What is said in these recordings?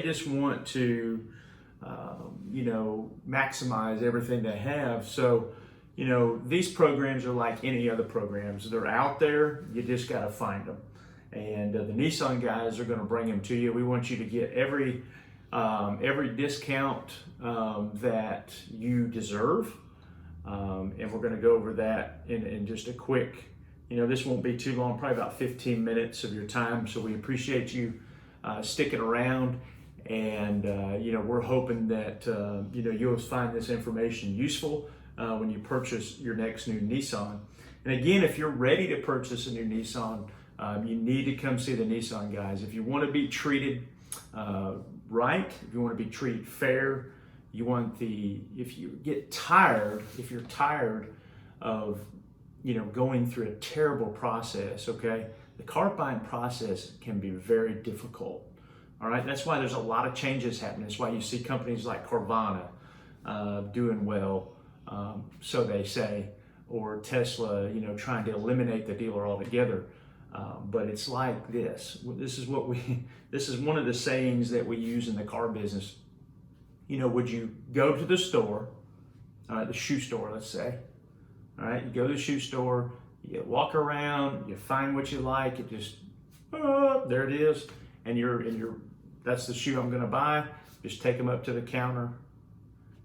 just want to, maximize everything they have. So, these programs are like any other programs. They're out there. You just got to find them. And the Nissan guys are going to bring them to you. We want you to get every discount that you deserve. And we're going to go over that in just a quick, this won't be too long, probably about 15 minutes of your time. So we appreciate you sticking around. And, we're hoping that, you'll find this information useful when you purchase your next new Nissan. And again, if you're ready to purchase a new Nissan, you need to come see the Nissan guys. If you want to be treated right, if you want to be treated fair, if you're tired of, going through a terrible process, okay? The car buying process can be very difficult. All right, that's why there's a lot of changes happening. That's why you see companies like Carvana doing well, so they say, or Tesla, trying to eliminate the dealer altogether. But it's like this. This is one of the sayings that we use in the car business. Would you go to the store, the shoe store, let's say, all right, you go to the shoe store, you walk around, you find what you like, it just, there it is, and that's the shoe I'm gonna buy. Just take them up to the counter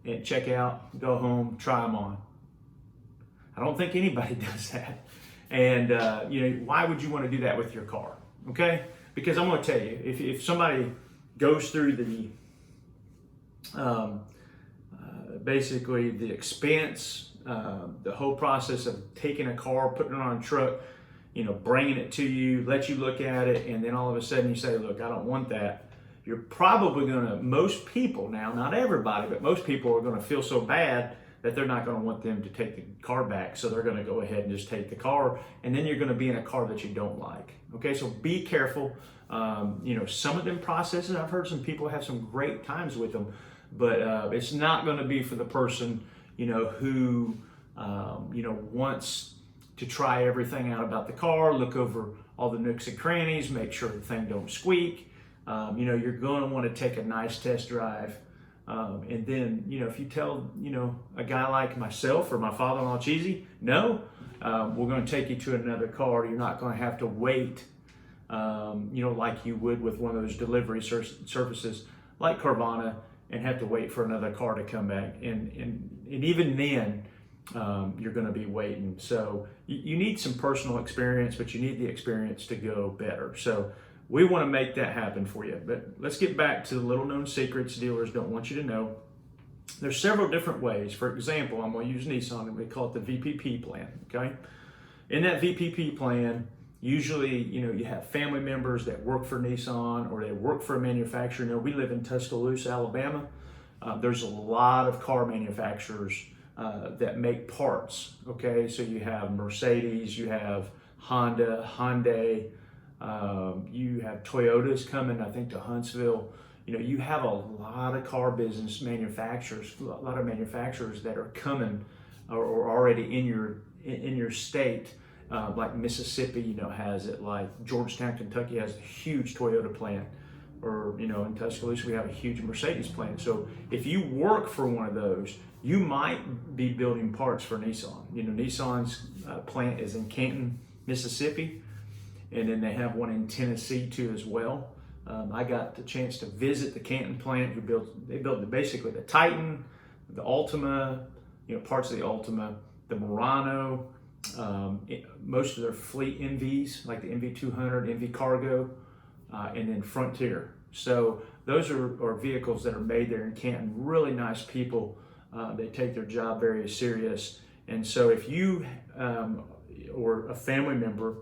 and check out, go home, try them on. I don't think anybody does that. And why would you want to do that with your car? Okay, because I'm going to tell you, if somebody goes through basically the expense, the whole process of taking a car, putting it on a truck, bringing it to you, let you look at it, and then all of a sudden you say, look, I don't want that. You're probably most people now, not everybody, but most people are going to feel so bad that they're not going to want them to take the car back. So they're going to go ahead and just take the car, and then you're going to be in a car that you don't like. Okay, so be careful. Some of them processes, I've heard some people have some great times with them, but it's not going to be for the person, who, wants to try everything out about the car, look over all the nooks and crannies, make sure the thing don't squeak. You're going to want to take a nice test drive. And then, if you tell, a guy like myself or my father-in-law, Cheesy, no, we're going to take you to another car. You're not going to have to wait, like you would with one of those delivery services like Carvana, and have to wait for another car to come back. And even then, you're going to be waiting. So you need some personal experience, but you need the experience to go better. So we want to make that happen for you. But let's get back to the little known secrets dealers don't want you to know. There's several different ways. For example, I'm going to use Nissan, and we call it the VPP plan, okay? In that VPP plan, usually, you have family members that work for Nissan or they work for a manufacturer. We live in Tuscaloosa, Alabama. There's a lot of car manufacturers that make parts, okay? So you have Mercedes, you have Honda, Hyundai, you have Toyotas coming, I think, to Huntsville. You have a lot of car business manufacturers, a lot of manufacturers that are coming or already in your state. Like Mississippi, has it. Like Georgetown, Kentucky has a huge Toyota plant, or in Tuscaloosa we have a huge Mercedes plant. So if you work for one of those, you might be building parts for Nissan. Nissan's plant is in Canton, Mississippi. And then they have one in Tennessee too as well. I got the chance to visit the Canton plant. They built basically the Titan, the Altima, parts of the Altima, the Murano, most of their fleet MVs like the MV200, MV Cargo, and then Frontier. So those are vehicles that are made there in Canton. Really nice people. They take their job very serious. And so if you or a family member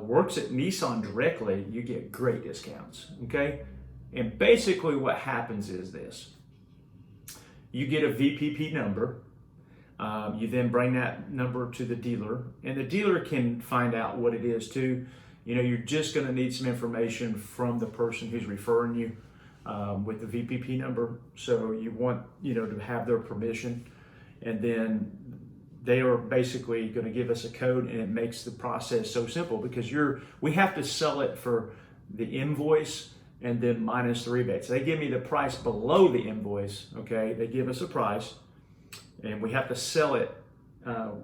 works at Nissan directly, you get great discounts, okay? And basically what happens is this. You get a VPP number. You then bring that number to the dealer, and the dealer can find out what it is too. You're just going to need some information from the person who's referring you with the VPP number. So you want, to have their permission, and then they are basically going to give us a code, and it makes the process so simple because we have to sell it for the invoice and then minus the rebates. They give me the price below the invoice, okay? They give us a price, and we have to sell it.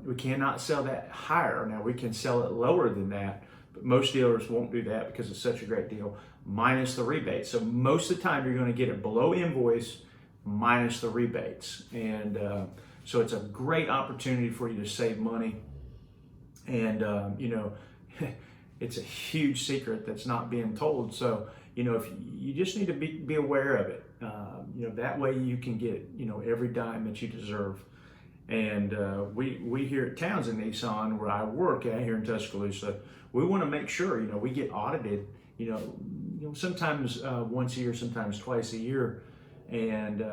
We cannot sell that higher. Now, we can sell it lower than that, but most dealers won't do that because it's such a great deal, minus the rebates. So most of the time, you're going to get it below invoice minus the rebates. And so it's a great opportunity for you to save money. And, it's a huge secret that's not being told. So, if you just need to be aware of it, that way you can get, every dime that you deserve. And we here at Townsend Nissan, where I work at here in Tuscaloosa, we want to make sure, we get audited, sometimes once a year, sometimes twice a year. And,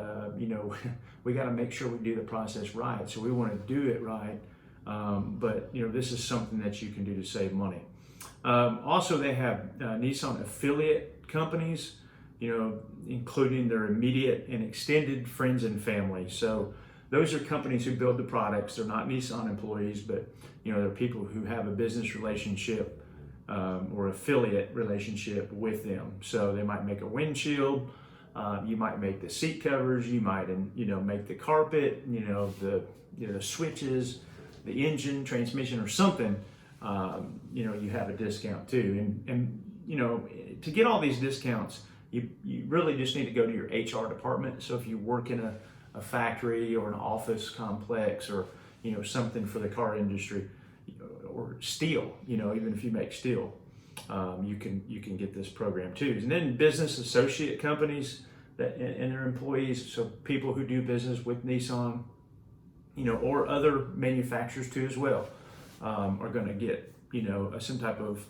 we got to make sure we do the process right. So we want to do it right. But, this is something that you can do to save money. Also, they have Nissan affiliate companies, including their immediate and extended friends and family. So those are companies who build the products. They're not Nissan employees, but they're people who have a business relationship or affiliate relationship with them. So they might make a windshield, you might make the seat covers, you might make the carpet, the switches, the engine, transmission, or something. You have a discount too. And to get all these discounts, you really just need to go to your HR department. So if you work in a factory or an office complex or, something for the car industry or steel, even if you make steel, you can get this program too. And then business associate companies and their employees, so people who do business with Nissan, or other manufacturers too as well, are going to get, some type of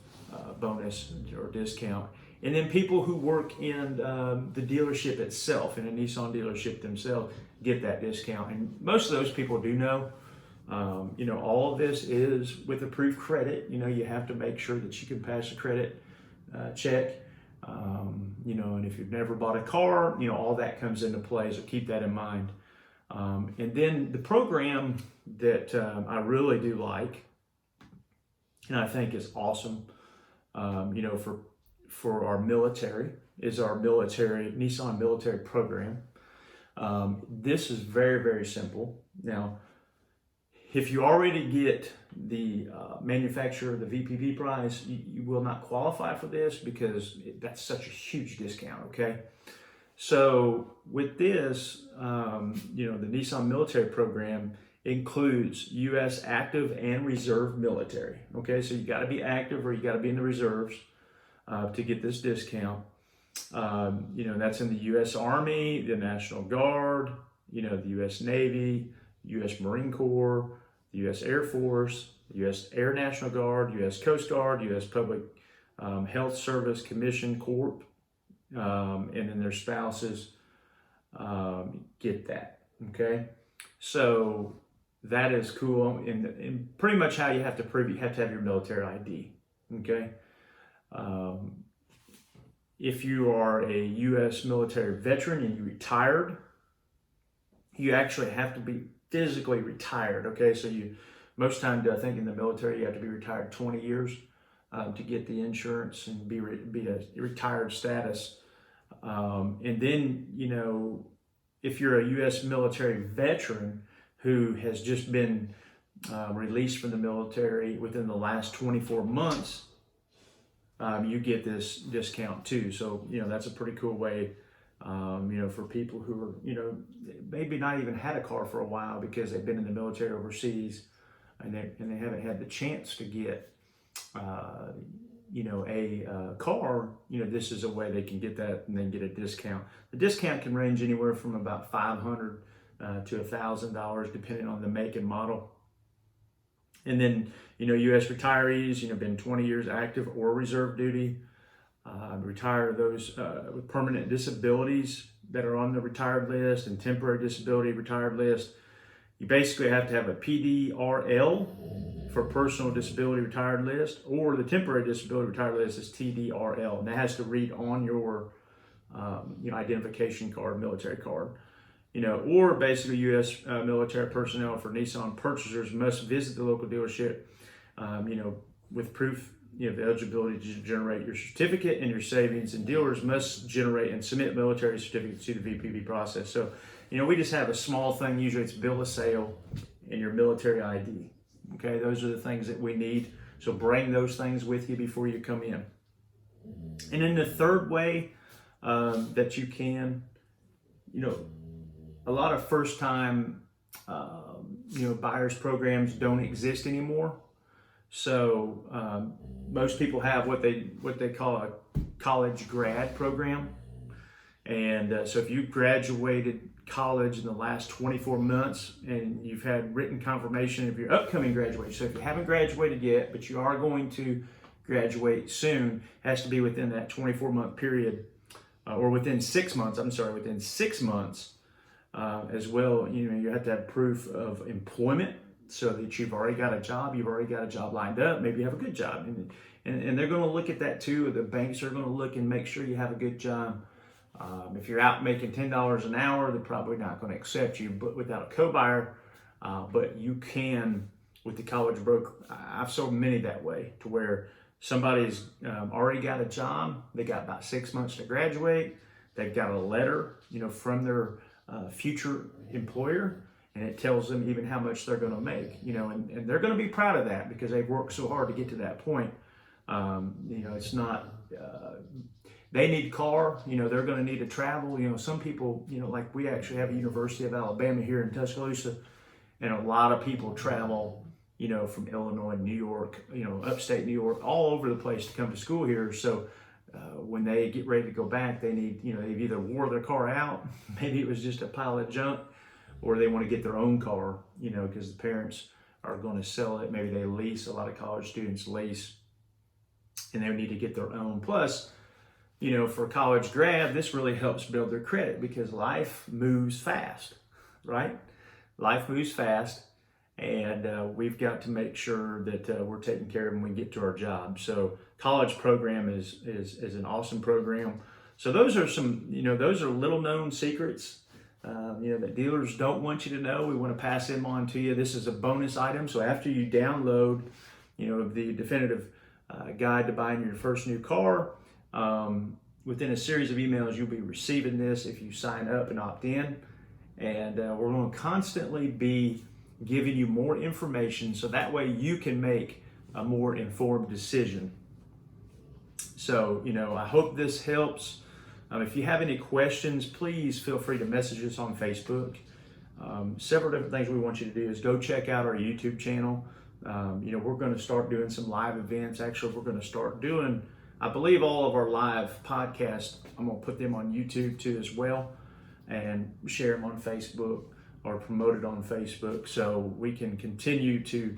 bonus or discount. And then people who work in the dealership itself, in a Nissan dealership themselves, get that discount. And most of those people do know, all of this is with approved credit. You have to make sure that you can pass a credit check. And if you've never bought a car, all that comes into play. So keep that in mind. And then the program that I really do like, and I think is awesome, for our military, is our Nissan military program. This is very, very simple. Now, if you already get the manufacturer, the VPP price, you will not qualify for this because that's such a huge discount, okay? So with this, the Nissan military program includes U.S. active and reserve military. Okay, so you got to be active or you got to be in the reserves to get this discount. That's in the U.S. Army, the National Guard, the U.S. Navy, U.S. Marine Corps, the U.S. Air Force, the U.S. Air National Guard, U.S. Coast Guard, U.S. Public Health Service Commission Corp, and then their spouses get that. Okay, so that is cool, and pretty much how you have to prove, you have to have your military ID. Okay, if you are a U.S. military veteran and you retired, you actually have to be physically retired. Okay, so most times I think in the military you have to be retired 20 years to get the insurance and be a retired status. And then if you're a U.S. military veteran who has just been released from the military within the last 24 months, you get this discount too. So, that's a pretty cool way, for people who are, maybe not even had a car for a while because they've been in the military overseas and they haven't had the chance to get, a car. This is a way they can get that and then get a discount. The discount can range anywhere from about $500 to $1,000 depending on the make and model. And then, U.S. retirees, been 20 years active or reserve duty, retire those with permanent disabilities that are on the retired list and temporary disability retired list. You basically have to have a PDRL for personal disability retired list, or the temporary disability retired list is TDRL, and that has to read on your identification card, military card. Or basically U.S. Military personnel for Nissan purchasers must visit the local dealership, with proof you have the eligibility to generate your certificate and your savings, and dealers must generate and submit military certificates to the VPP process. So, we just have a small thing. Usually it's bill of sale and your military ID. Okay, those are the things that we need. So bring those things with you before you come in. And then the third way that you can, a lot of first-time, buyers programs don't exist anymore. So most people have what they call a college grad program. And so if you graduated college in the last 24 months and you've had written confirmation of your upcoming graduation, so if you haven't graduated yet, but you are going to graduate soon, has to be within that 24-month period, or within 6 months, within 6 months as well. You have to have proof of employment so that you've already got a job, lined up, maybe you have a good job. And they're going to look at that too. The banks are going to look and make sure you have a good job. If you're out making $10 an hour, they're probably not going to accept you, but without a co-buyer. But you can, with the college broker, I've sold many that way, to where somebody's already got a job, they got about 6 months to graduate, they've got a letter, from their future employer, and it tells them even how much they're going to make, and they're going to be proud of that because they've worked so hard to get to that point. It's not, they need car, they're going to need to travel. Some people, like we actually have a University of Alabama here in Tuscaloosa, and a lot of people travel, from Illinois, New York, upstate New York, all over the place to come to school here. So when they get ready to go back, they need, they've either wore their car out, maybe it was just a pile of junk, or they want to get their own car, because the parents are going to sell it. Maybe they lease. A lot of college students lease, and they need to get their own. Plus, for a college grad, this really helps build their credit because life moves fast, right? Life moves fast, and we've got to make sure that we're taking care of them when we get to our job. So college program is an awesome program. So those are some, those are little known secrets, that dealers don't want you to know. We want to pass them on to you. This is a bonus item. So after you download, the definitive guide to buying your first new car, within a series of emails, you'll be receiving this if you sign up and opt in. And we're going to constantly be giving you more information so that way you can make a more informed decision. So, I hope this helps. If you have any questions, please feel free to message us on Facebook. Several different things we want you to do is go check out our YouTube channel. We're going to start doing some live events. Actually, we're going to start doing, I believe, all of our live podcasts. I'm going to put them on YouTube too as well, and share them on Facebook or promote it on Facebook, so we can continue to,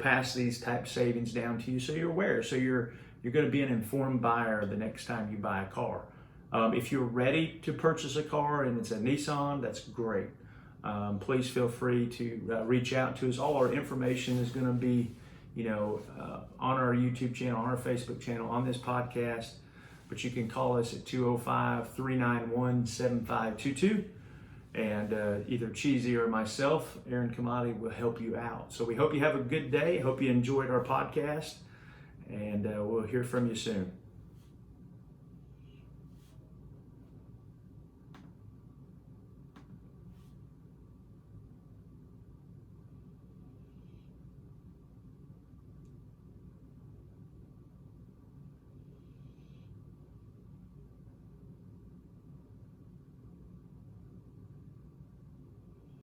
pass these type savings down to you so you're aware. So you're going to be an informed buyer the next time you buy a car. If you're ready to purchase a car and it's a Nissan, that's great. Please feel free to reach out to us. All our information is going to be, on our YouTube channel, on our Facebook channel, on this podcast. But you can call us at 205-391-7522. And either Cheesy or myself, Aaron Kamadi, will help you out. So we hope you have a good day. Hope you enjoyed our podcast. And we'll hear from you soon.